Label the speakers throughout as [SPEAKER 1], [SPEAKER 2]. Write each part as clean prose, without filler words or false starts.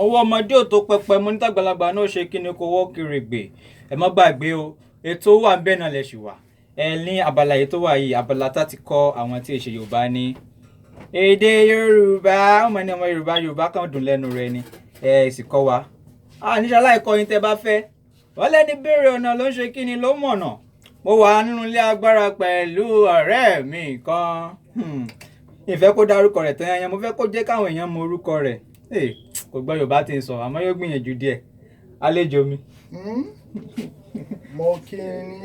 [SPEAKER 1] ọwọ́ ọmọdé ò tó pẹpẹ mo ní tàgbàlagbà náà ṣe kí ni kò wọ́ kiri gbè ẹ má gbàgbé o ètò wà ń bẹ́ẹ̀ náà lẹ̀ ṣì wà ẹ ní abala yìí tó wà yìí abala tá ti kọ́ àwọn tí èṣe Yorùbá ní èdè Yorùbá ọmọ ní ọmọ Yorùbá kan dùn lẹ́nu rẹ ni ẹ sì kọ́ wa níṣẹ́ aláìkọ́ yín tẹ́ bá fẹ́ wọ́n lẹ́ni béèrè ọ̀nà ló ń ṣe kí ni ló mọ̀nà mo wà nínú ilé agbára pẹ̀lú ọ̀rẹ́ mi kan ìfẹ́ kó dárúkọ rẹ̀ tán yẹn mo fẹ́ kó jẹ́ káwọn èèyàn mọ orúkọ rẹ̀ kò gbọ́ Yorùbá tí ń sọ àmọ́ yóò gbìyànjú díẹ̀ àlejò mi.
[SPEAKER 2] mo kí ni.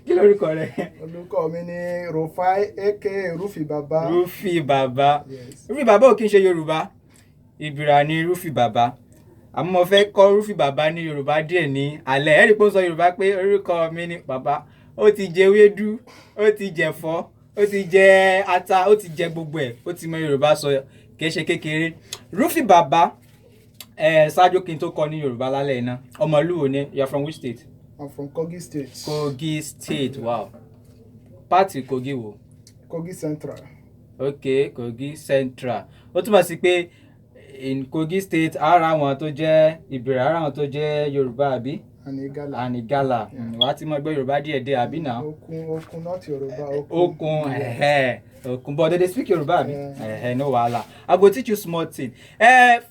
[SPEAKER 1] kí lórúkọ rẹ.
[SPEAKER 2] orúkọ mi ni Rufai aka Rufi Baba.
[SPEAKER 1] Rufi Baba.
[SPEAKER 2] Yes.
[SPEAKER 1] Rufi Baba ò kí ń ṣe Yorùbá Ìbìrà ni Rufi Baba àmọ́ mo fẹ́ kọ́ Rufi Baba ní Yorùbá díẹ̀ ní alẹ́ ẹ̀rí pé ó sọ Yorùbá pé orúkọ mi ni Baba ó ti jẹ ewédú ó ti jẹ ẹ̀fọ́ ó ti jẹ ata ó ti jẹ gbogbo ẹ̀ ó ti mọ Yorùbá sọ kìí ṣe kékeré. Rufi Baba ṣáájú kí n tó kọ́ ní Yorùbá lálẹ́ iná ọmọlúwo ni you are from which state?
[SPEAKER 2] I'm from Kogi State.
[SPEAKER 1] Kogi State, wow. Pàtì Kogi wo?
[SPEAKER 2] Kogi Central.
[SPEAKER 1] Okay, Kogi Central. Ó túmọ̀ sí pé in Kogi State ara àwọn tó jẹ́ Ìbìrà ara àwọn tó jẹ́ Yorùbá àbí?
[SPEAKER 2] Anigala.
[SPEAKER 1] Anigala. Wà á ti mọ gbọ́ Yorùbá díẹ̀ díẹ̀ àbí náà?
[SPEAKER 2] Okun not Yorùbá.
[SPEAKER 1] Okun Okun but they speak Yorùbá àbí? No wahala. I go teach you small thing.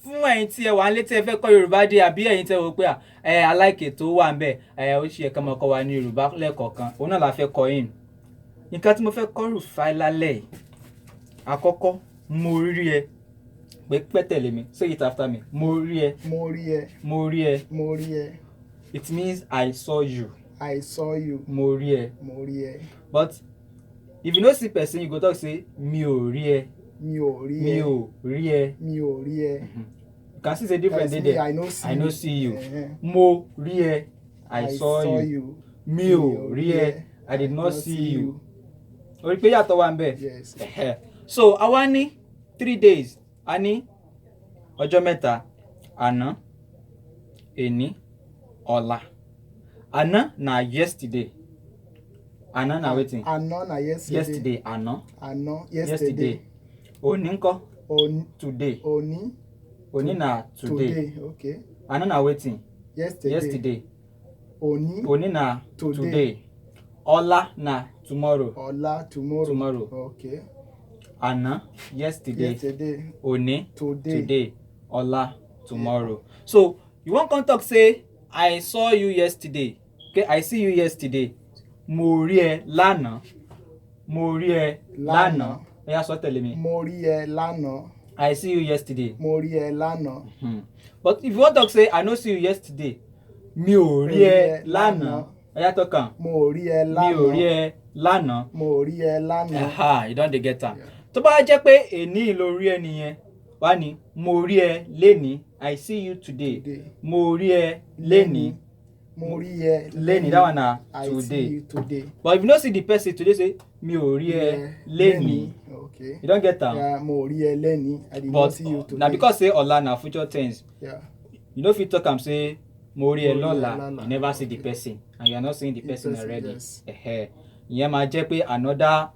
[SPEAKER 1] Fún ẹ̀yin tí ẹ wà nílé tí ẹ fẹ́ kọ́ Yorùbá díẹ̀ àbí ẹ̀yin tí ẹ wò pé aláìkè tó wà ń bẹ̀ ó ṣe ẹ̀ka ọmọ ọkọ wa ní Yorùbá lẹ́ẹ̀kọ̀ọ̀kan òun náà la fẹ́ kọ́ yín. Nǹkan tí mo fẹ́ kọ́ Rufai lálẹ́ yìí àkọ́kọ́ mo rí ẹ pé tẹ̀lé mi say it after me mo rí ẹ.
[SPEAKER 2] Mo rí ẹ.
[SPEAKER 1] Mo rí ẹ.
[SPEAKER 2] Mo rí ẹ.
[SPEAKER 1] It means I saw you.
[SPEAKER 2] I saw you.
[SPEAKER 1] Mo rí ẹ.
[SPEAKER 2] Mo rí ẹ.
[SPEAKER 1] But if you no see person you go talk say mi ò rí ẹ.
[SPEAKER 2] Mi ò rí ẹ.
[SPEAKER 1] Mi ò rí ẹ.
[SPEAKER 2] Mi ò rí ẹ.
[SPEAKER 1] You can see say different dey there.
[SPEAKER 2] I no
[SPEAKER 1] see you. Mo rí ẹ. I saw you. Mi ò rí ẹ. I did not see you. O rí pé yàtọ̀ wà ń bẹ̀.
[SPEAKER 2] Yes.
[SPEAKER 1] So àwa ní 3 days a ní ọjọ́ mẹ́ta àná èní ọ̀la. Àná na yesterday. Àná na wetin?
[SPEAKER 2] Àná na yesterday.
[SPEAKER 1] Yesterday àná.
[SPEAKER 2] Àná yesterday.
[SPEAKER 1] Òní ńkọ́? Today.
[SPEAKER 2] Òní.
[SPEAKER 1] Òní na today.
[SPEAKER 2] Today, okay.
[SPEAKER 1] Àná na wetin?
[SPEAKER 2] Yesterday. Òní.
[SPEAKER 1] Òní na today. Ọ̀la na tomorrow.
[SPEAKER 2] Ọ̀la tomorrow. Okay.
[SPEAKER 1] Àná yesterday.
[SPEAKER 2] Yesterday.
[SPEAKER 1] Òní
[SPEAKER 2] today.
[SPEAKER 1] Ọ̀la tomorrow. So you wan come talk say I saw you yesterday. Okay, I see you yesterday. Mo rí ẹ lánàá. Mo rí ẹ lánàá. Ẹ yá sọ tẹ̀lé mi.
[SPEAKER 2] Mo rí ẹ lánàá.
[SPEAKER 1] I see you yesterday.
[SPEAKER 2] Mo rí ẹ lánàá.
[SPEAKER 1] But if you wan talk say I no see you yesterday, mi ò rí ẹ lánàá. Ẹ yá talk am.
[SPEAKER 2] Mo rí ẹ lánàá.
[SPEAKER 1] Mi ò rí ẹ lánàá.
[SPEAKER 2] Mo rí ẹ lánàá.
[SPEAKER 1] You don dey get am. Tó bá jẹ́ pé èní ló rí ẹ nìyẹn, wá ní mo rí ẹ lénìí. I see you today. Mo rí ẹ lénìí.
[SPEAKER 2] Mo rí ẹ
[SPEAKER 1] lénìí. That one na
[SPEAKER 2] I see you today.
[SPEAKER 1] But if you no see the person today say mi ò rí ẹ lénìí.
[SPEAKER 2] Okay.
[SPEAKER 1] You don get am?
[SPEAKER 2] Yeah, mo rí ẹ lénìí. I did not see you today.
[SPEAKER 1] Na because say ọ̀la na future tense.
[SPEAKER 2] Yeah.
[SPEAKER 1] You no fit talk am say mo rí ẹ lọ́la. You never see the person and you are not seeing the person already.
[SPEAKER 2] Yes.
[SPEAKER 1] Ìyẹn máa jẹ́ pé another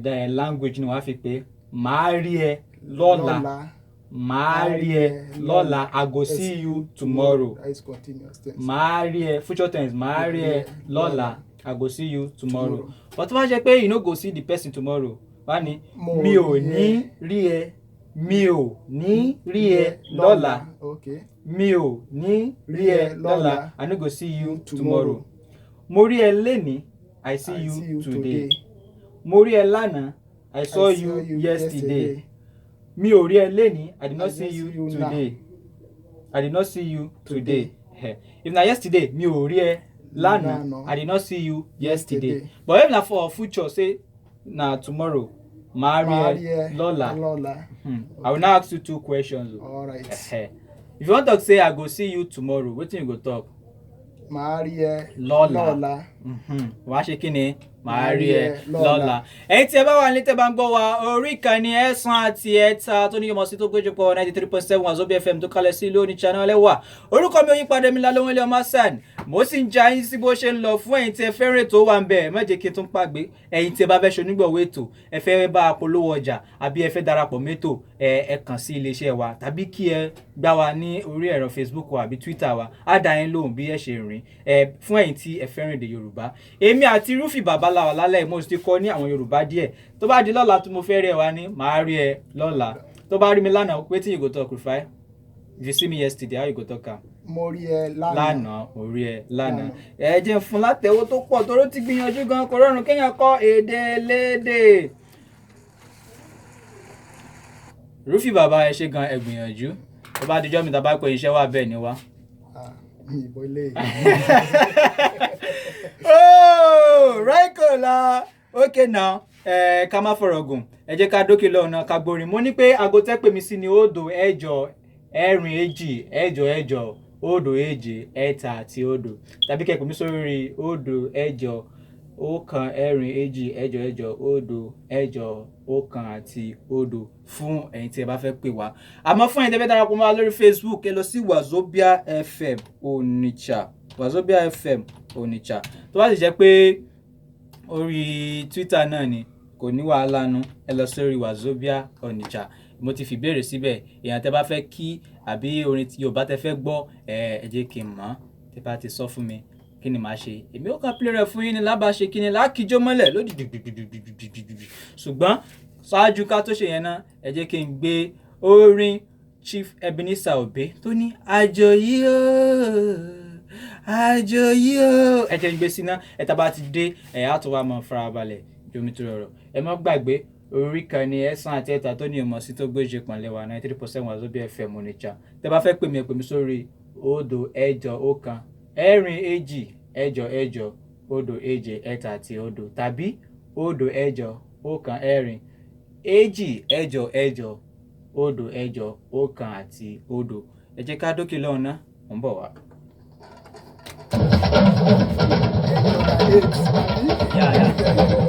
[SPEAKER 1] the language ni wọ́n á fi pé màá rí ẹ lọ́la. Màá rí ẹ lọ́la. I go see you tomorrow.
[SPEAKER 2] That is continuous tense.
[SPEAKER 1] Màá rí ẹ future tense. Màá rí ẹ lọ́la. I go see you tomorrow. But tó bá jẹ́ pé you no go see the person tomorrow. Wá ní mi ò ní rí ẹ. Mi ò ní rí ẹ lọ́la.
[SPEAKER 2] Okay.
[SPEAKER 1] Mi ò ní rí ẹ lọ́la. I no go see you tomorrow. Mo rí ẹ lénìí. I see you today. Mo rí ẹ lánàá. I saw you yesterday. Mi ò rí ẹ lénìí. I did not see you today. I did not see you today. If na yesterday, mi ò rí ẹ lánàá. I did not see you yesterday. But if na for future, say na tomorrow, màá rí ẹ lọ́la. I will now ask you 2 questions.
[SPEAKER 2] All right.
[SPEAKER 1] If you wan talk say I go see you tomorrow, wetin you go talk?
[SPEAKER 2] Màá rí ẹ
[SPEAKER 1] lọ́la. Wàá ṣe kí ni? Màá rí ẹ lọ́la. Ẹ̀yin tí ẹ bá wà nílé tẹ́ bá ń gbọ́ wa orí ìkànnì ẹ̀sán àti ẹ̀ta tó ní ìmọ̀ sí tó péjọpọ̀ 93.7 Wazobia FM tó kalẹ̀ sí lóní channel ẹlẹ́wà. Orúkọ mi Oyípadà mi lálẹ́ wọlé ọmọ Hassan. Mo sì ń já yín sí bó ṣe ń lọ fún ẹ̀yin tí ẹ fẹ́ràn ètò wà ń bẹ̀. Má jẹ́ kí n tún pàgbé. Ẹ̀yin tí ẹ bá fẹ́ ṣonígbọ̀wọ́ ètò, ẹ fẹ́ bá polówó ọjà àbí ẹ fẹ́ darapọ̀ mẹ́tò, ẹ kàn sí iléeṣẹ́ wa tàbí kí ẹ gbá wa ní orí ẹ̀rọ Facebook wa àbí Twitter wa á dá yín lóhùn bí ẹ ṣe rìn fún ẹ̀yin tí ẹ fẹ́ràn èdè Yorùbá. Èmi àti Rúfì Babaláwa lálẹ́ mo ti kọ́ ní àwọn Yorùbá díẹ̀. Tó bá di lọ́la tí mo fẹ́ rí ẹ wá ní màá rí ẹ lọ́la. Tó bá rí mi lánàá wetin you go talk Rufai? If you see me yesterday, how you go talk am?
[SPEAKER 2] Mo rí ẹ lánàá.
[SPEAKER 1] Lánàá, mo rí ẹ lánàá. Ẹ jẹ́ fún látẹ̀wọ́ tó pọ̀ toró ti gbìyànjú gan kò rọrùn kéèyàn kọ́ èdè elédè. Rúfì bàbá ẹ ṣe gan ẹ gbìyànjú. Tó bá dijọ́ mi tá bá pè iṣẹ́ wà bẹ́ẹ̀ ni wá.
[SPEAKER 2] Ìbò ilé yìí.
[SPEAKER 1] Oh, Raikola. Okay now. Ká má fọ̀rọ̀ gùn. Ẹ jẹ́ ká dókè lọ́nà ká gborin. Mo ní pé aago tẹ́ pè mí sí ni 0 ẹ̀jọ ẹ̀rin èjì ẹ̀jọ ẹ̀jọ 0 èje ẹ̀ta àti 0. Tàbí kẹ́ pè mí sórí 0 ẹ̀jọ ọ̀kan ẹ̀rin èjì ẹ̀jọ ẹ̀jọ 0 ẹ̀jọ ọ̀kan àti 0 fún ẹ̀yin tí ẹ bá fẹ́ pè wá. Àmọ́ fún ẹ̀yin tí ẹ fẹ́ darapọ̀ mọ́ wa lórí Facebook ẹ lọ sí Wazobia FM Onitsha. Wazobia FM Onitsha. Tó bá sì jẹ́ pé orí Twitter náà ni kò ní wàhálà nù ẹ lọ sórí Wazobia Onitsha. Mo ti fi béèrè síbẹ̀ èèyàn tẹ́ bá fẹ́ kí àbí orin tí Yorùbá tẹ́ fẹ́ gbọ́ ẹ jẹ́ kí n mọ̀ tẹ́ bá ti sọ fún mi kí ni màá ṣe èmi ó kàn play rẹ̀ fún yín ni lábàá ṣe kí ni lákìjọ́ mọ́lẹ̀ lódì ṣùgbọ́n ṣáájú ká tó ṣe yẹn náà ẹ jẹ́ kí n gbé orin Chief Ebenezer Obey tó ní àjò yìí ó àjò yìí ó ẹ jẹ́ n gbé síná ẹ tá bá ti dé ẹ á tó wá mọ́ farabalẹ̀ jomi tó rọrọ̀ ẹ má gbàgbé orí kan ní ẹ̀sán àti ẹ̀ta tó ní ìmọ̀ sí tó gbéjì pọ̀nlẹ́wà 93% Wazobia FM Onitsha. Tẹ́ bá fẹ́ pè mí sórí 0 ẹ̀jọ ọ̀kan ẹ̀rin èjì ẹ̀jọ ẹ̀jọ 0 èje ẹ̀ta àti 0 tàbí 0 ẹ̀jọ ọ̀kan ẹ̀rin èjì ẹ̀jọ ẹ̀jọ 0 ẹ̀jọ ọ̀kan àti 0. Ẹ jẹ́ ká dókè lọ́nà ń bọ̀ wá. Yeah.